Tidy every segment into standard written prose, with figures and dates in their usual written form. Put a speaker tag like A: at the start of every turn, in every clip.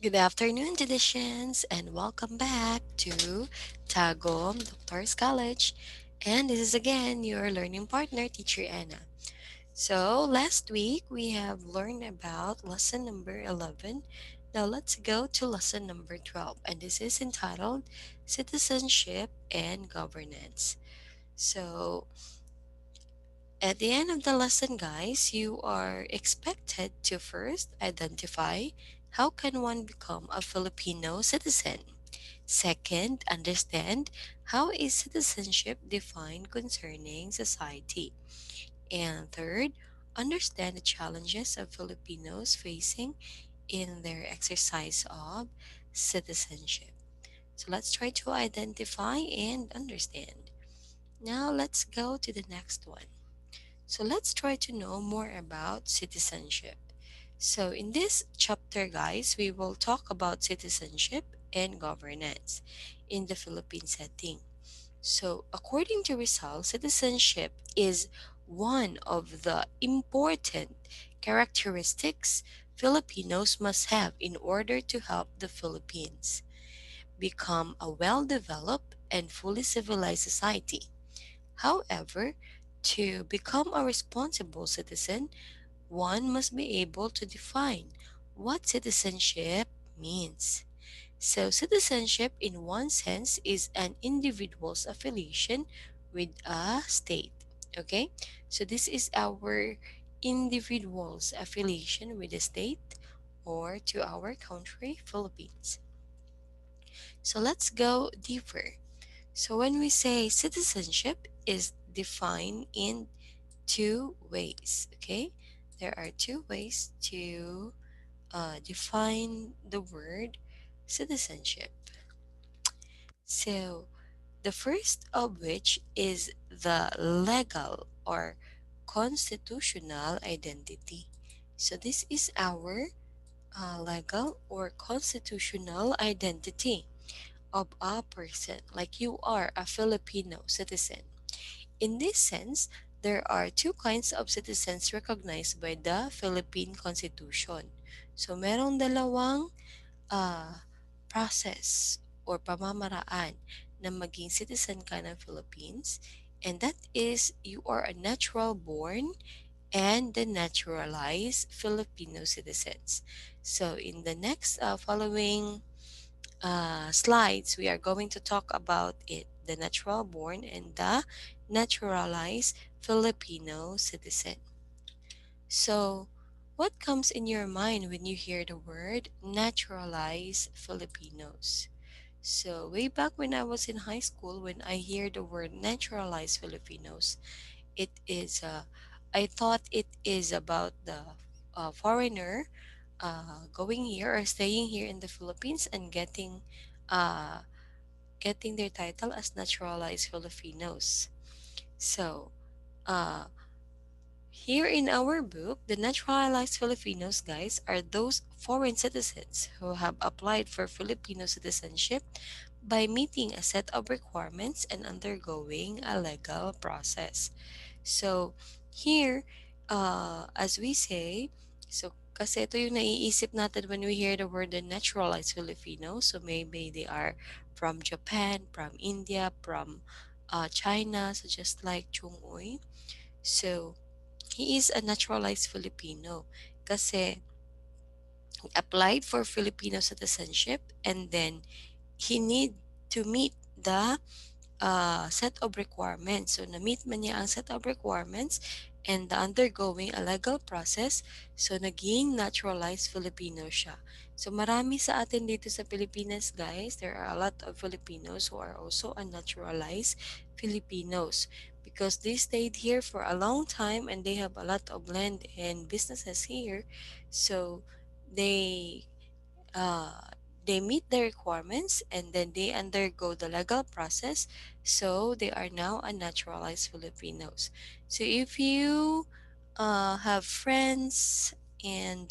A: Good afternoon, Traditions, and welcome back to Tagum Doctors College. And this is again your learning partner, Teacher Anna. So, last week we have learned about lesson number 11. Now, let's go to lesson number 12, and this is entitled Citizenship and Governance. So, at the end of the lesson, guys, you are expected to first identify how can one become a Filipino citizen. Second, understand how is citizenship defined concerning society. And third, understand the challenges of Filipinos facing in their exercise of citizenship. So let's try to identify and understand. Now let's go to the next one. So let's try to know more about citizenship. So in this chapter, guys, we will talk about citizenship and governance in the Philippine setting. So according to Rizal, citizenship is one of the important characteristics Filipinos must have in order to help the Philippines become a well-developed and fully civilized society. However, to become a responsible citizen, one must be able to define what citizenship means. So, citizenship, in one sense, is an individual's affiliation with a state. Okay? So, this is our individual's affiliation with the state or to our country, Philippines. So, let's go deeper. So, when we say citizenship is defined in two ways, okay? There are two ways to define the word citizenship. So, the first of which is the legal or constitutional identity. So, this is our legal or constitutional identity of a person, like you are a Filipino citizen. In this sense, there are two kinds of citizens recognized by the Philippine Constitution. So, merong dalawang ah, process or pamamaraan na maging citizen ka ng Philippines, and that is you are a natural born and the naturalized Filipino citizens. So, in the next following slides, we are going to talk about it, the natural born and the naturalized Filipino citizen. So, what comes in your mind when you hear the word naturalized Filipinos? So, way back when I was in high school, when I hear the word naturalized Filipinos, it is, I thought it is about the foreigner going here or staying here in the Philippines and uh, getting their title as naturalized Filipinos. So, uh, here in our book, the naturalized Filipinos, guys, are those foreign citizens who have applied for Filipino citizenship by meeting a set of requirements and undergoing a legal process. So, here, as we say, so kasi ito yung naiisip natin when we hear the word the naturalized Filipino. So, maybe they are from Japan, from India, from China, so just like Chung Uy. So, he is a naturalized Filipino kasi he applied for Filipino citizenship and then he need to meet the set of requirements. So, na-meet man niya ang set of requirements and the undergoing a legal process. So, naging naturalized Filipino siya. So, marami sa atin dito sa Pilipinas, guys, there are a lot of Filipinos who are also unnaturalized Filipinos because they stayed here for a long time and they have a lot of land and businesses here. So, they uh, they meet the requirements and then they undergo the legal process, so they are now a naturalized Filipinos. So if you have friends and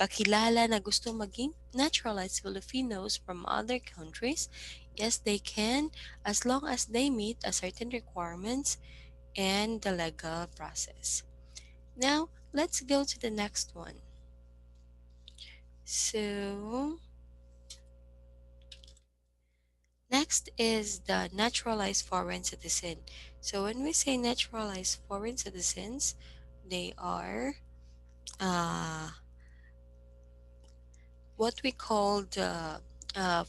A: kakilala na gusto maging naturalized Filipinos from other countries, yes, they can, as long as they meet a certain requirements and the legal process. Now let's go to the next one. So next is the naturalized foreign citizen. So when we say naturalized foreign citizens, they are uh, what we call the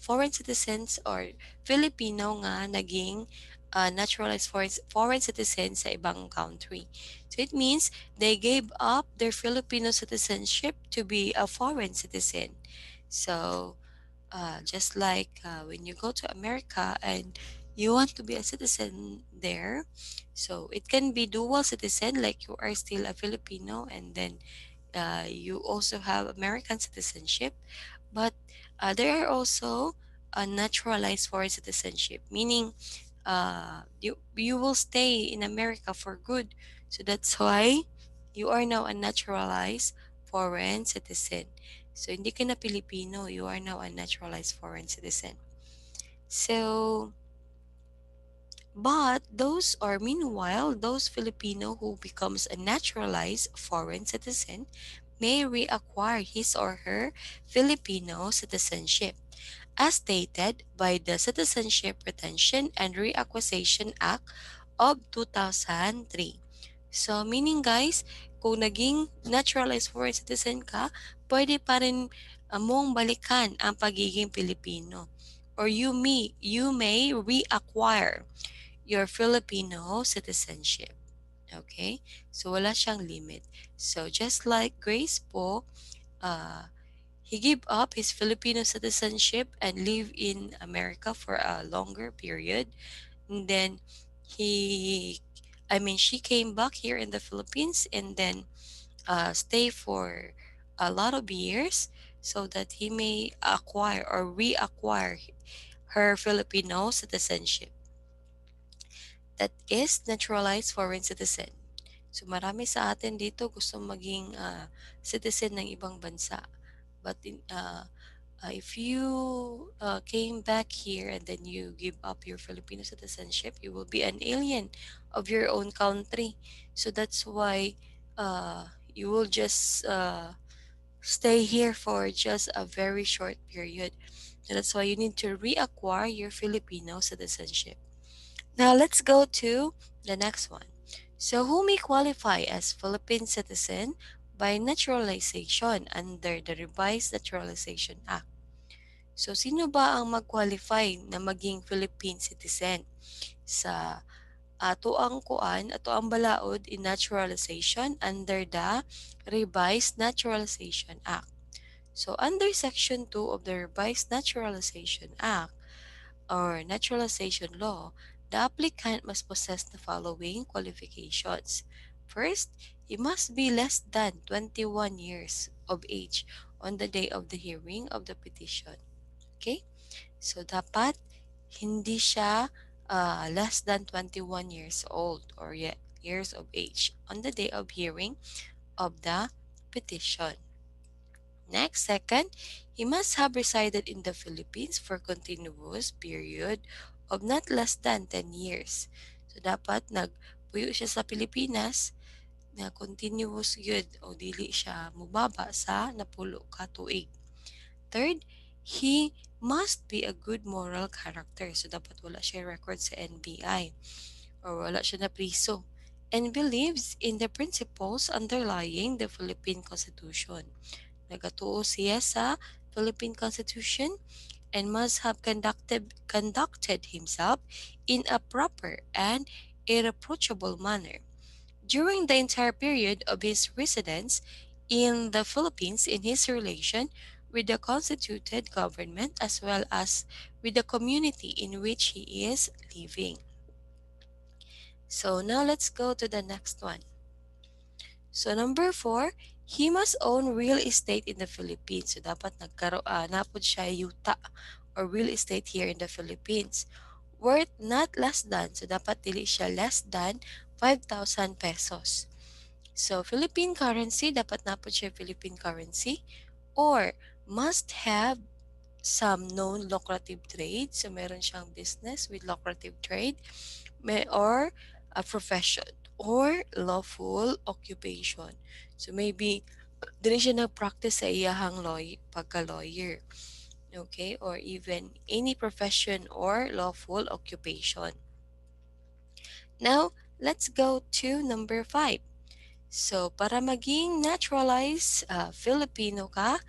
A: foreign citizens or Filipino nga naging naturalized foreign citizens sa ibang country. So it means they gave up their Filipino citizenship to be a foreign citizen. So just like when you go to America and you want to be a citizen there, so it can be dual citizen, like you are still a Filipino and then you also have American citizenship, but there are also a naturalized foreign citizenship, meaning you will stay in America for good. So that's why you are now a naturalized foreign citizen. So hindi ka na Pilipino, you are now a naturalized foreign citizen. So, but those or meanwhile, those Filipino who becomes a naturalized foreign citizen may reacquire his or her Filipino citizenship, as stated by the Citizenship Retention and Reacquisition Act of 2003. So, meaning guys, kung naging naturalized foreign citizen ka, pwede pa rin mong balikan ang pagiging Pilipino. Or you may reacquire your Filipino citizenship. Okay? So, wala siyang limit. So, just like Grace po, uh, he gave up his Filipino citizenship and lived in America for a longer period. And then she came back here in the Philippines and then stay for a lot of years so that he may acquire or reacquire her Filipino citizenship. That is naturalized foreign citizen. So marami sa atin dito gusto maging citizen ng ibang bansa. But if you came back here and then you give up your Filipino citizenship, you will be an alien of your own country. So that's why you will just stay here for just a very short period. So that's why you need to reacquire your Filipino citizenship. Now let's go to the next one. So who may qualify as Philippine citizen by naturalization under the revised Naturalization Act? So, sino ba ang mag-qualify na maging Philippine citizen sa ato ang kuan, ato ang balaod in naturalization under the revised Naturalization Act? So, under Section 2 of the revised Naturalization Act or Naturalization Law, the applicant must possess the following qualifications. First, he must be less than 21 years of age on the day of the hearing of the petition. Okay? So, dapat hindi siya less than 21 years old or years of age on the day of hearing of the petition. Next, second, he must have resided in the Philippines for continuous period of not less than 10 years. So, dapat nagpuyo siya sa Pilipinas na continuous yun o dili siya mubaba sa napulo ka tuig. Third, he must be a good moral character. So, dapat wala siya record sa NBI or wala siya na priso and believes in the principles underlying the Philippine Constitution. Nagatuo siya sa Philippine Constitution and must have conducted himself in a proper and irreproachable manner during the entire period of his residence in the Philippines in his relation with the constituted government as well as with the community in which he is living. So now let's go to the next one. So number 4, he must own real estate in the Philippines. So dapat napod siya yuta or real estate here in the Philippines worth not less than, so dapat dili siya less than 5,000 pesos. So, Philippine currency, dapat na po siya Philippine currency or must have some known lucrative trade. So, meron siyang business with lucrative trade or a profession or lawful occupation. So, maybe Dili siya nag-practice sa iyahang pagka-lawyer. Okay? Or even any profession or lawful occupation. Now, let's go to number 5. So, para maging naturalized Filipino ka,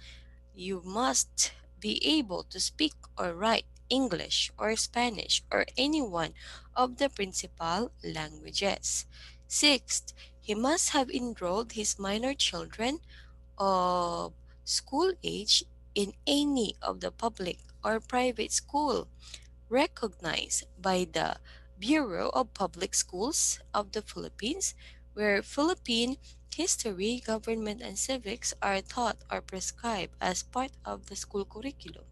A: you must be able to speak or write English or Spanish or any one of the principal languages. Sixth, he must have enrolled his minor children of school age in any of the public or private school recognized by the Bureau of Public Schools of the Philippines, where Philippine history, government, and civics are taught or prescribed as part of the school curriculum.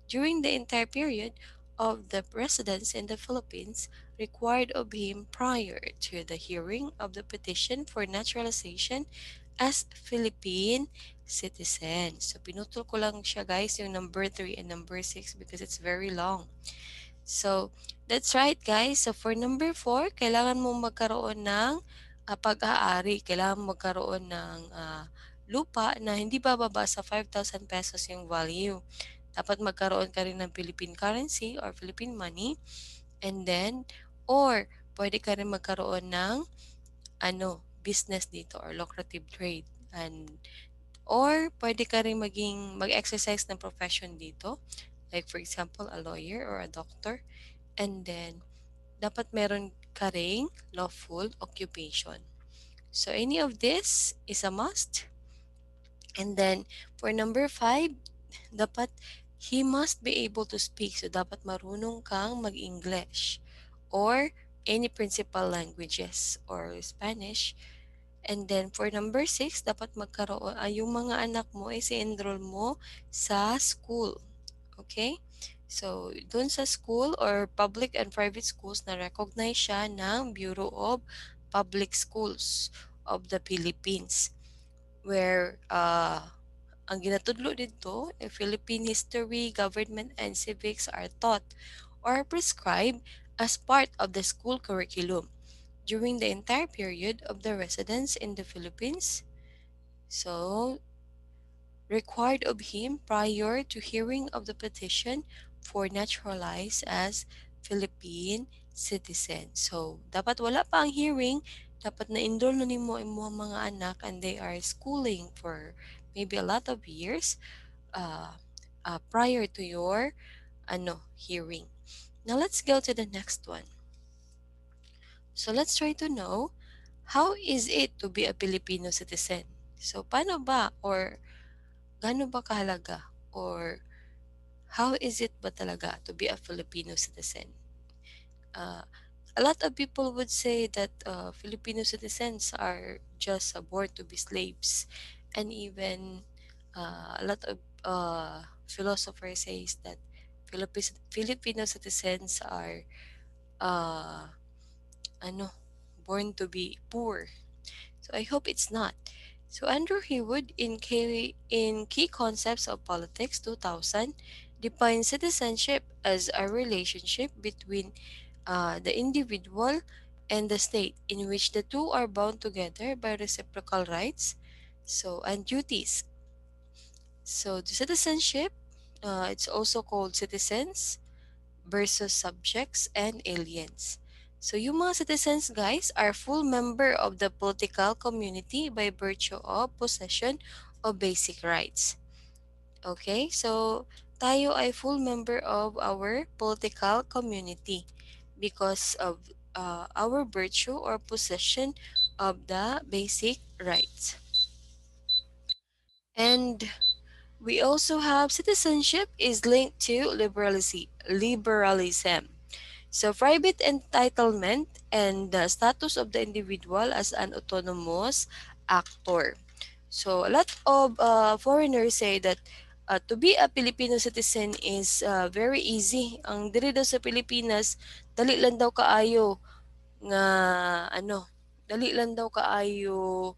A: During the entire period of the residence in the Philippines, required of him prior to the hearing of the petition for naturalization as Philippine citizen. So, pinutol ko lang siya guys, yung number 3 and number 6 because it's very long. So, that's right guys. So, for number 4, kailangan mo magkaroon ng pag-aari. Kailangan mo magkaroon ng lupa na hindi bababa sa 5,000 pesos yung value. Dapat magkaroon ka rin ng Philippine currency or Philippine money. And then, or pwede ka rin magkaroon ng business dito or lucrative trade. And or pwede ka rin mag-exercise ng profession dito. Like for example, a lawyer or a doctor. And then, dapat meron ka ring lawful occupation. So, any of this is a must. And then, for number 5, dapat he must be able to speak. So, dapat marunong kang mag-English or any principal languages or Spanish. And then, for number 6, dapat magkaroon, yung mga anak mo is enroll mo sa school. Okay? So, dun sa school or public and private schools na recognize siya ng Bureau of Public Schools of the Philippines where ang ginatudlo dito, Philippine history, government, and civics are taught or prescribed as part of the school curriculum during the entire period of the residence in the Philippines. So, required of him prior to hearing of the petition for naturalized as Philippine citizen. So, dapat wala pa ang hearing, dapat na-enroll na nimo imong mga anak and they are schooling for maybe a lot of years prior to your hearing. Now, let's go to the next one. So, let's try to know how is it to be a Filipino citizen? So, paano ba or gaano ba kahalaga or how is it ba talaga to be a Filipino citizen? Uh, a lot of people would say that Filipino citizens are just born to be slaves, and even a lot of philosophers says that Filipino citizens are uh, ano, born to be poor. So I hope it's not. So Andrew Hewood in Key Concepts of Politics 2000 defines citizenship as a relationship between the individual and the state in which the two are bound together by reciprocal rights and duties. So the citizenship, it's also called citizens versus subjects and aliens. So yung mga citizens guys are full member of the political community by virtue of possession of basic rights. Okay? So tayo ay full member of our political community because of our virtue or possession of the basic rights. And we also have citizenship is linked to liberalism. So, private entitlement and the status of the individual as an autonomous actor. So, a lot of foreigners say that to be a Filipino citizen is very easy. Ang diri daw sa Pilipinas, dali lang daw kaayo nga dali lang daw kaayo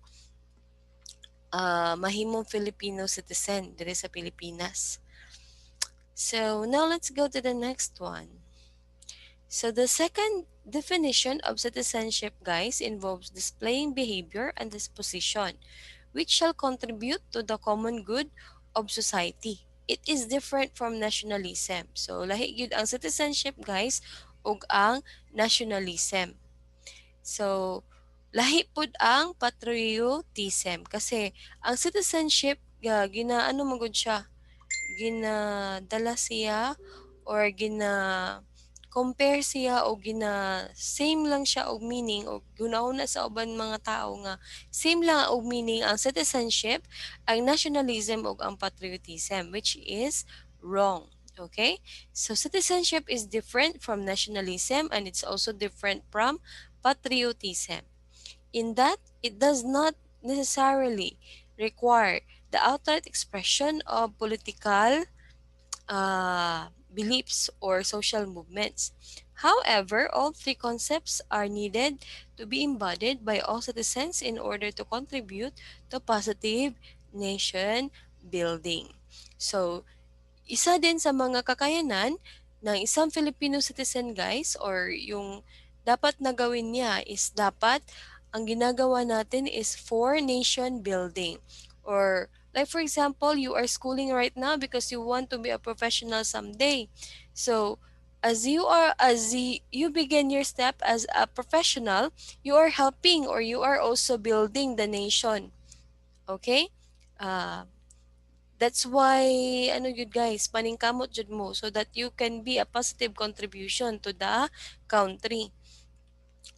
A: mahimong Filipino citizen diri sa Pilipinas. So, now let's go to the next one. So the second definition of citizenship, guys, involves displaying behavior and disposition which shall contribute to the common good of society. It is different from nationalism. So lahi gyud ang citizenship guys ug ang nationalism. So lahi pud ang patriotism kasi ang citizenship ginaano man gud siya, ginadala siya or compare siya o same lang siya og meaning o gunahuna sa uban mga tao nga same lang og meaning ang citizenship, ang nationalism ug ang patriotism, which is wrong. Okay? So citizenship is different from nationalism and it's also different from patriotism in that it does not necessarily require the outright expression of political beliefs or social movements. However, all three concepts are needed to be embodied by all citizens in order to contribute to positive nation building. So, isa din sa mga kakayanan ng isang Filipino citizen guys or yung dapat na gawin niya is dapat ang ginagawa natin is for nation building or like for example you are schooling right now because you want to be a professional someday. So you begin your step as a professional, you are helping or you are also building the nation. Okay? Uh, that's why ano yun guys, paningkamot jud mo so that you can be a positive contribution to the country.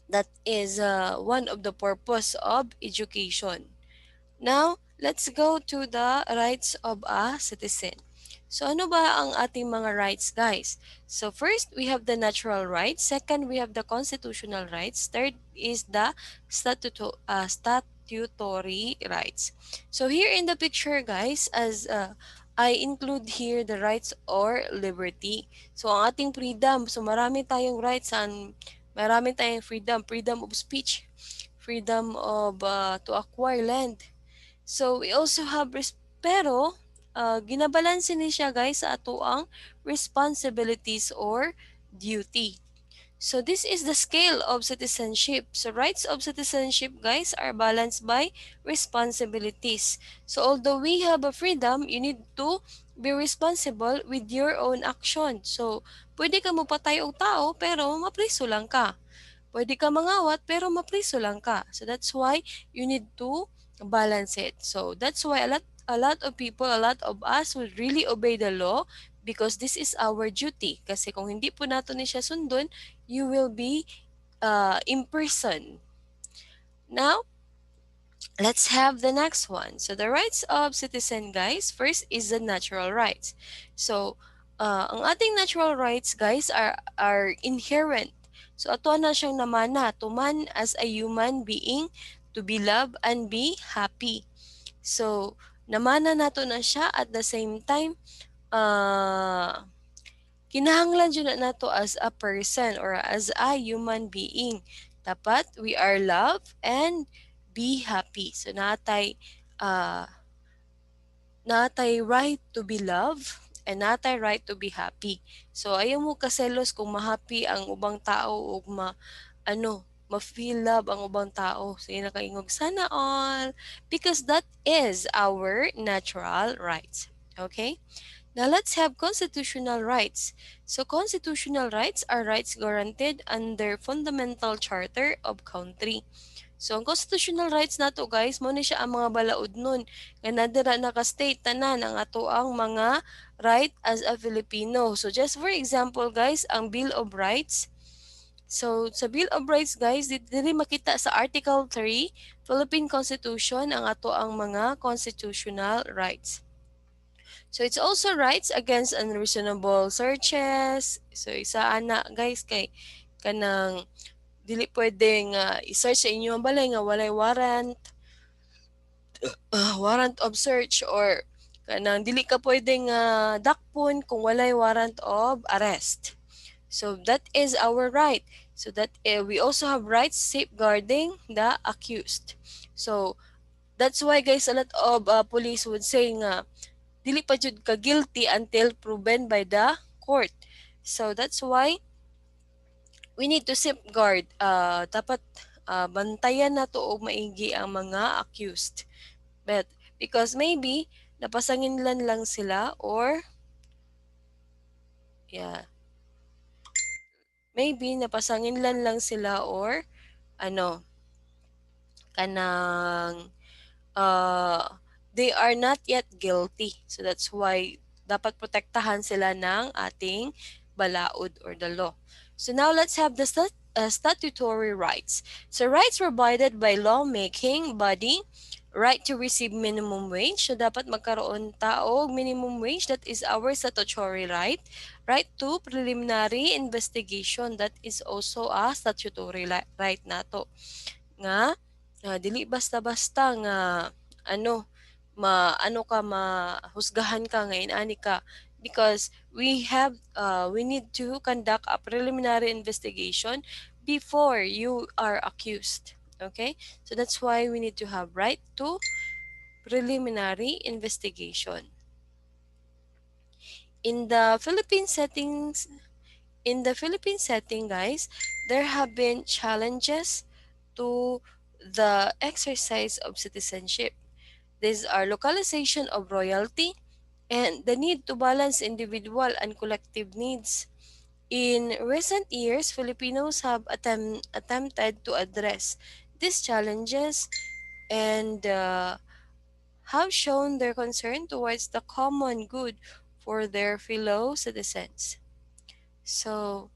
A: That is one of the purpose of education. Now, let's go to the rights of a citizen. So ano ba ang ating mga rights guys? So first, we have the natural rights. Second, we have the constitutional rights. Third is the statutory rights. So here in the picture guys, as I include here the rights or liberty. So ang ating freedom, so marami tayong rights and marami tayong freedom. Freedom of speech, freedom of to acquire land. So, we also have pero ginabalanse ni siya guys sa ato ang responsibilities or duty. So, this is the scale of citizenship. So, rights of citizenship guys are balanced by responsibilities. So, although we have a freedom, you need to be responsible with your own action. So, pwede ka mo patay og tao pero mapriso lang ka. Pwede ka mangawat pero mapriso lang ka. So that's why you need to balance it. So that's why a lot of people, a lot of us will really obey the law because this is our duty. Kasi kung hindi po nato ni siya sundon, you will be imprisoned. Now, let's have the next one. So the rights of citizen guys, first is the natural rights. So ang ating natural rights guys are inherent. So ato na siyang namana to man as a human being to be loved and be happy. So namana nato na siya at the same time kinahanglan jud na nato as a person or as a human being. Dapat we are loved and be happy. So uh, natay right to be loved and natay right to be happy. So ayaw mo kaselos kung ma-happy ang ubang tao o ma-feel love ang ubang tao. So yun nakaingog sana all because that is our natural rights. Okay? Now let's have constitutional rights. So constitutional rights are rights guaranteed under fundamental charter of country. So ang constitutional rights nato guys, mo ni siya ang mga balaod nun nga nadira naka-state tanan ang ato ang mga right as a Filipino. So just for example guys, ang Bill of Rights. So sa Bill of Rights guys, diri makita sa Article 3, Philippine Constitution ang ato ang mga constitutional rights. So it's also rights against unreasonable searches. So isa ana guys kay kanang dili pwedeng i-search sa inyo ang balay nga walay warrant of search or kanang dili ka pwedeng dakpon kung walay warrant of arrest. So that is our right. So that we also have rights safeguarding the accused. So that's why guys a lot of police would say nga dili pa jud ka guilty until proven by the court. So that's why we need to safeguard. Dapat bantayan na to og maigi ang mga accused. But because maybe napasanginlan lang sila, or yeah, maybe napasanginlan lang sila, or ano, kanang uh, they are not yet guilty. So that's why dapat protektahan sila ng ating balaod or the law. So now let's have the statutory rights. So rights provided by lawmaking body, right to receive minimum wage. So dapat magkaroon ta og minimum wage, that is our statutory right. Right to preliminary investigation, that is also a statutory right nato. Nga dili basta-basta nga ano ano ka, mahusgahan ka nga inani ka, because we need to conduct a preliminary investigation before you are accused. Okay, so that's why we need to have right to preliminary investigation. In the Philippine settings, in the Philippine setting, guys, there have been challenges to the exercise of citizenship. These are localization of royalty and the need to balance individual and collective needs. In recent years, Filipinos have attempted to address these challenges and have shown their concern towards the common good for their fellow citizens. So,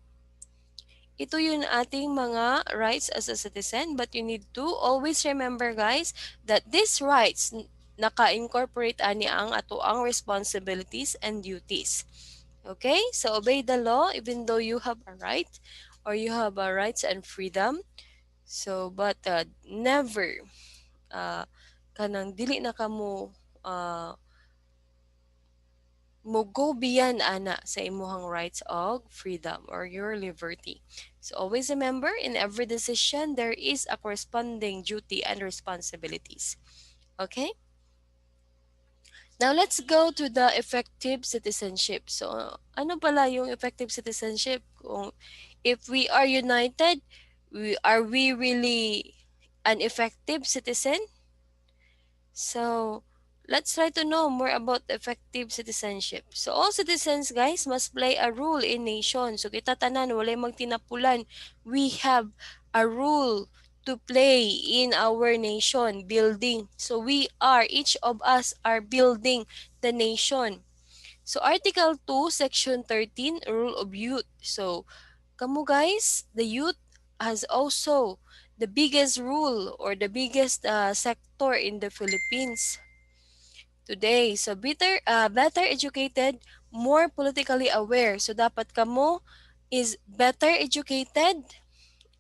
A: ito yun ating mga rights as a citizen, but you need to always remember, guys, that these rights naka-incorporate ani ang ato ang responsibilities and duties. Okay? So obey the law even though you have a right, or you have a rights and freedom. So but never kanang dili na kamo uh, mo go beyond ana sa imuhang rights of freedom or your liberty. So always remember, in every decision there is a corresponding duty and responsibilities. Okay? Now let's go to the effective citizenship. So ano pala yung effective citizenship? Kung if we are united, are we really an effective citizen? So, let's try to know more about effective citizenship. So, all citizens, guys, must play a role in nation. So, kita tanan, walay magtinapulan. We have a role to play in our nation building. So, each of us are building the nation. So, Article 2, Section 13, Rule of Youth. So, kamo guys, the youth has also the biggest rule or the biggest sector in the Philippines today. So better educated, more politically aware. So dapat kamo is better educated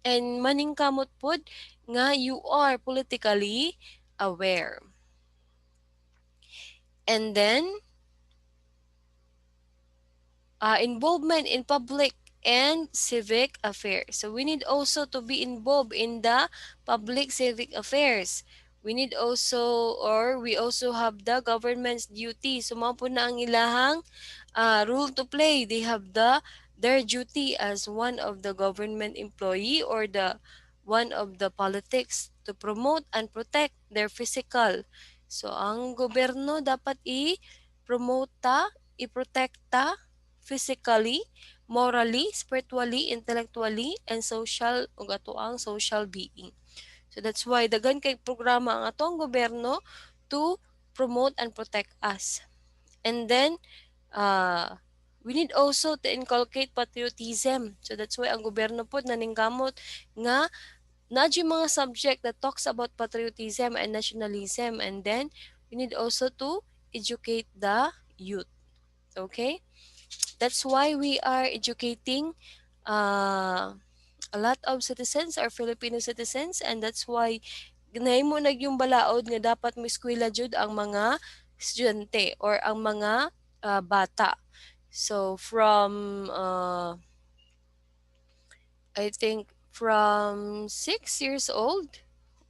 A: and maningkamot pod nga you are politically aware. And then involvement in public and civic affairs. So we need also to be involved in the public civic affairs. We need also, or we also have the government's duty. So mao po na ang ilahang rule to play. They have their duty as one of the government employee or the one of the politics to promote and protect their physical. So ang gobyerno dapat i-promote i-protekta physically, morally, spiritually, intellectually, and social ug ato ang social being. So that's why daghan kay programa ang atong gobyerno to promote and protect us. And then we need also to inculcate patriotism. So that's why ang gobyerno pod naningkamot nga na mga subject that talks about patriotism and nationalism, and then we need also to educate the youth. Okay? That's why we are educating a lot of citizens are Filipino citizens, and that's why ginahimo nag yung balaod nga dapat mo eskwela jud ang mga estudyante or ang mga bata. So from I think from 6 years old,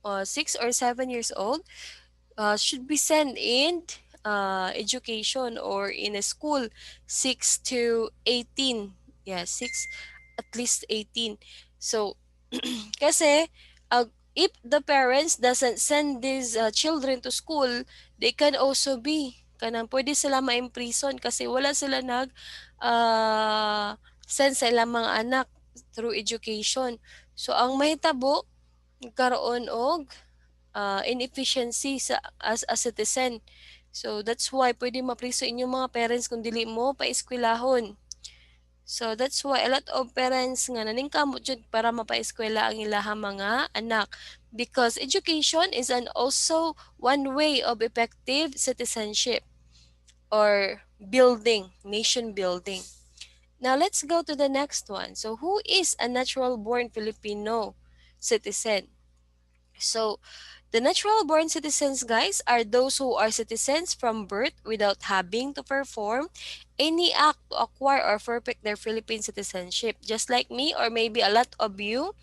A: 6 or 7 years old, should be sent in education or in a school 6 to 18. Yeah, 6 at least 18. So kasi if the parents doesn't send these children to school, they can also be kanang pwede sila ma-imprison kasi wala sila send sa ilang mga anak through education. So ang mahitabo nagkaroon og inefficiency sa as a citizen. So that's why pwede mapriso inyong mga parents kung dili mo pa eskwelahon. So that's why a lot of parents nga naningkamot jud para mapaeskwela ang ilahang mga anak because education is an also one way of effective citizenship or building, nation building. Now let's go to the next one. So who is a natural born Filipino citizen? So the natural born citizens, guys, are those who are citizens from birth without having to perform any act to acquire or perfect their Philippine citizenship. Just like me, or maybe a lot of you,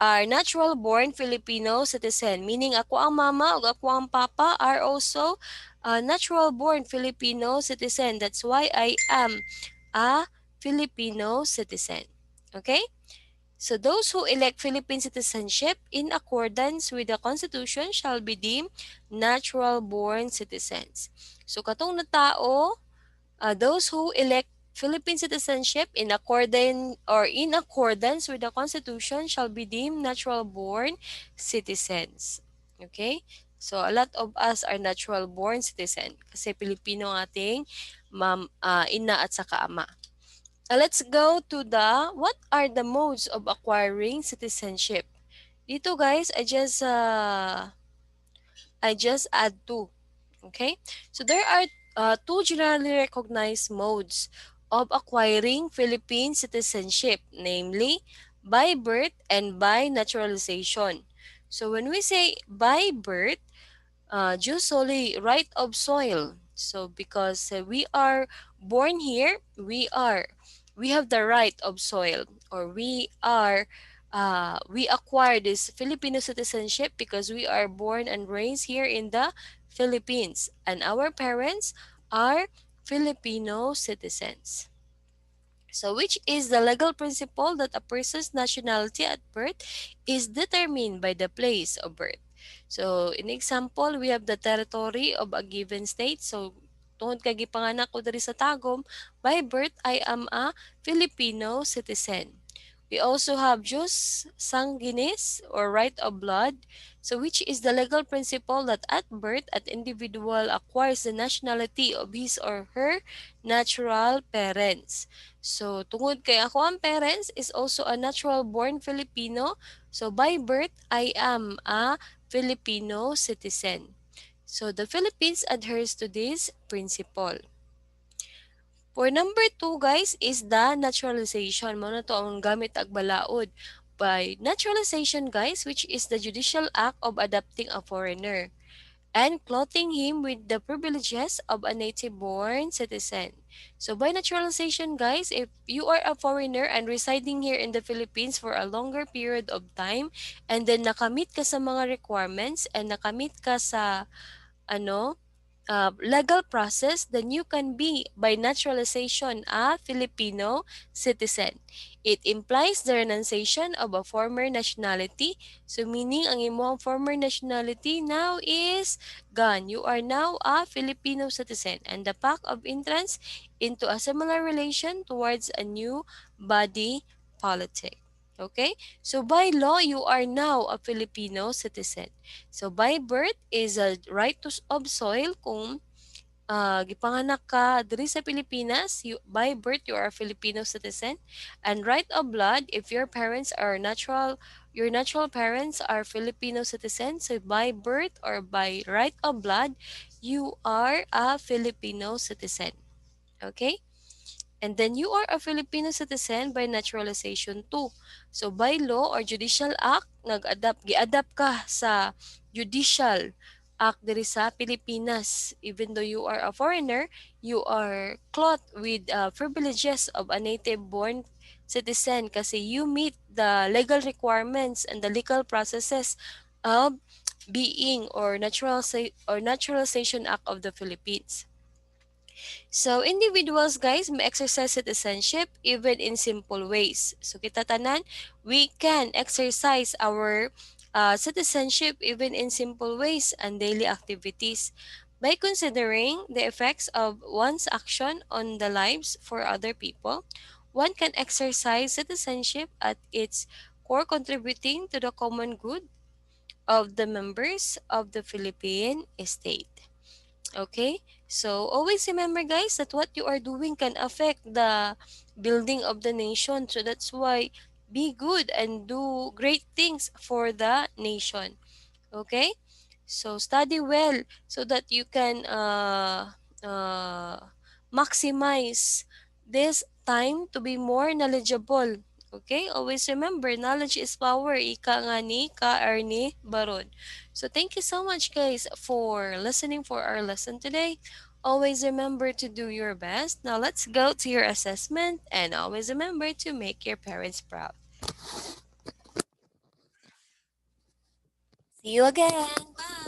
A: are natural born Filipino citizen, meaning ako ang mama o ako ang papa are also natural born Filipino citizen. That's why I am a Filipino citizen. Okay? So those who elect Philippine citizenship in accordance with the Constitution shall be deemed natural-born citizens. So katong na tao, those who elect Philippine citizenship in accordance with the Constitution shall be deemed natural-born citizens. Okay? So a lot of us are natural-born citizen kasi Pilipino ang ating ina at saka ama. Let's go to the what are the modes of acquiring citizenship. Dito guys, I just add two. Okay? So there are two generally recognized modes of acquiring Philippine citizenship, namely by birth and by naturalization. So when we say by birth, just solely right of soil. So because we are born here, we have the right of soil, or we acquire this Filipino citizenship because we are born and raised here in the Philippines, and our parents are Filipino citizens. So, which is the legal principle that a person's nationality at birth is determined by the place of birth. So, in example, we have the territory of a given state. So, tungod kay gipanganak ko diri sa Tagum, by birth I am a Filipino citizen. We also have jus sanguinis or right of blood, so which is the legal principle that at birth an individual acquires the nationality of his or her natural parents. So tungod kay ako ang parents is also a natural born Filipino, so by birth I am a Filipino citizen. So the Philippines adheres to this principle. For number two, guys, is the naturalization. Mao na to ang gamit agbalaod. By naturalization, guys, which is the judicial act of adopting a foreigner and clothing him with the privileges of a native-born citizen. So by naturalization, guys, if you are a foreigner and residing here in the Philippines for a longer period of time, and then nakamit ka sa mga requirements and nakamit ka sa ano, legal process, then you can be, by naturalization, a Filipino citizen. It implies the renunciation of a former nationality. So meaning, ang imong former nationality now is gone. You are now a Filipino citizen, and the pact of entrance into a similar relation towards a new body politic. Okay? So by law, you are now a Filipino citizen. So by birth is a right of soil kung gipanganak ka diri sa Pilipinas, by birth you are a Filipino citizen, and right of blood if your natural parents are Filipino citizens, so by birth or by right of blood you are a Filipino citizen. Okay? And then you are a Filipino citizen by naturalization too. So by law or judicial act, gi-adapt ka sa judicial act diri sa Pilipinas. Even though you are a foreigner, you are clothed with privileges of a native-born citizen kasi you meet the legal requirements and the legal processes of being or naturalization act of the Philippines. So, individuals, guys, may exercise citizenship even in simple ways. So, kita tanan, we can exercise our citizenship even in simple ways and daily activities. By considering the effects of one's action on the lives for other people, one can exercise citizenship at its core, contributing to the common good of the members of the Philippine state. Okay? So always remember guys that what you are doing can affect the building of the nation. So that's why be good and do great things for the nation. Okay? So study well so that you can uh, maximize this time to be more knowledgeable. Okay? Always remember, knowledge is power. Ika nga ni Ka Ernie Baron. So thank you so much guys for listening for our lesson today. Always remember to do your best. Now let's go to your assessment and always remember to make your parents proud. See you again. Bye.